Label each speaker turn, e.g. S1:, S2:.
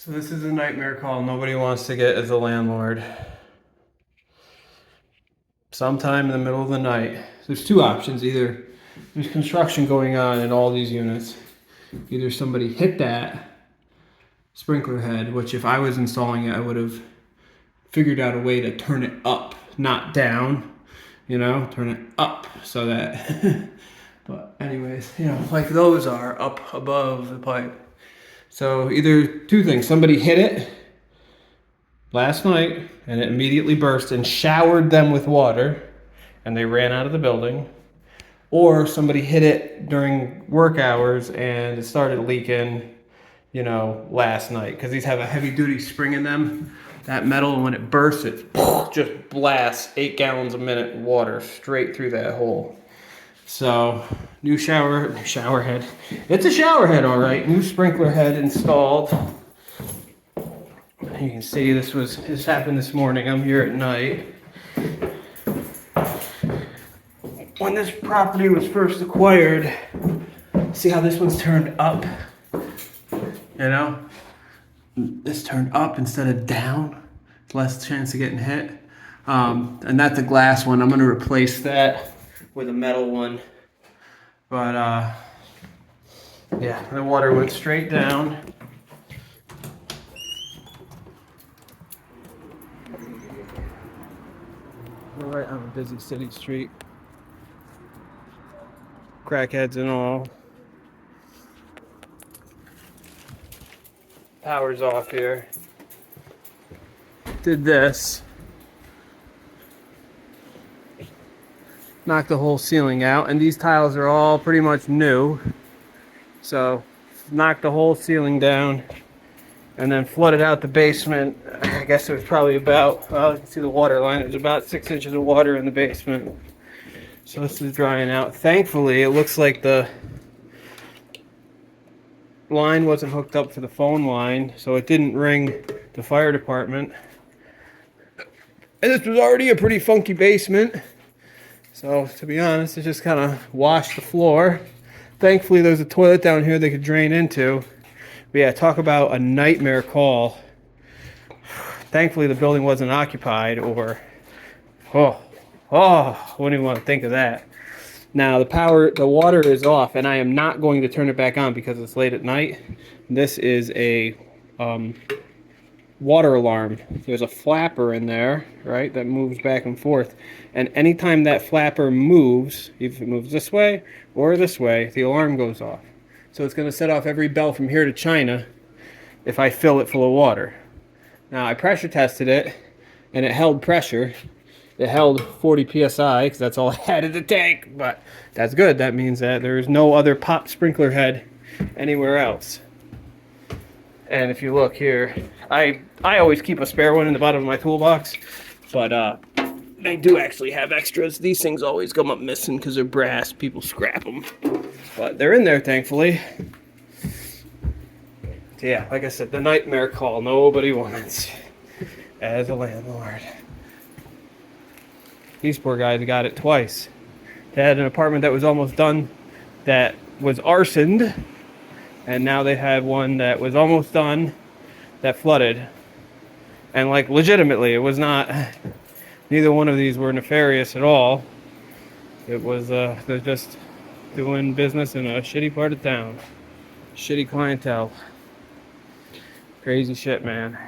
S1: So this is a nightmare call nobody wants to get as a landlord. Sometime in the middle of the night. There's two options. Either there's construction going on in all these units. Either somebody hit that sprinkler head, which if I was installing it, I would have figured out a way to turn it up, not down, you know, turn it up so that, but anyways, you know, like those are up above the pipe. So either two things, somebody hit it last night and it immediately burst and showered them with water and they ran out of the building, or somebody hit it during work hours and it started leaking, you know, last night, because these have a heavy duty spring in them. That metal, when it bursts, it just blasts 8 gallons a minute water straight through that hole. So, new shower head. It's a shower head, all right. New sprinkler head installed. You can see this happened this morning. I'm here at night. When this property was first acquired, see how this one's turned up? You know? This turned up instead of down. Less chance of getting hit. And that's a glass one. I'm going to replace that with a metal one. But yeah, the water went straight down. We're right on a busy city street. Crackheads and all. Power's off here. Did this. Knocked the whole ceiling out, and these tiles are all pretty much new. So knocked the whole ceiling down and then flooded out the basement. I guess it was probably about, well, you can see the water line. There's about 6 inches of water in the basement. So this is drying out. Thankfully, it looks like the line wasn't hooked up to the phone line, so it didn't ring the fire department. And this was already a pretty funky basement. So, to be honest, it just kind of washed the floor. Thankfully, there's a toilet down here they could drain into. But yeah, talk about a nightmare call. Thankfully, the building wasn't occupied, or, I wouldn't even want to think of that. Now, the water is off, and I am not going to turn it back on because it's late at night. This is a water alarm. There's a flapper in there, right, that moves back and forth. And anytime that flapper moves, if it moves this way or this way, the alarm goes off. So it's going to set off every bell from here to China if I fill it full of water. Now, I pressure tested it, and it held pressure. It held 40 psi, because that's all I had in the tank. But that's good. That means that there is no other pop sprinkler head anywhere else. And if you look here, I always keep a spare one in the bottom of my toolbox, but they do actually have extras. These things always come up missing because they're brass. People scrap them, but they're in there, thankfully. So yeah, like I said, the nightmare call nobody wants as a landlord. These poor guys got it twice. They had an apartment that was almost done that was arsoned, and now they had one that was almost done that flooded. And like legitimately, it was not, neither one of these were nefarious at all. It was, they're just doing business in a shitty part of town. Shitty clientele. Crazy shit, man.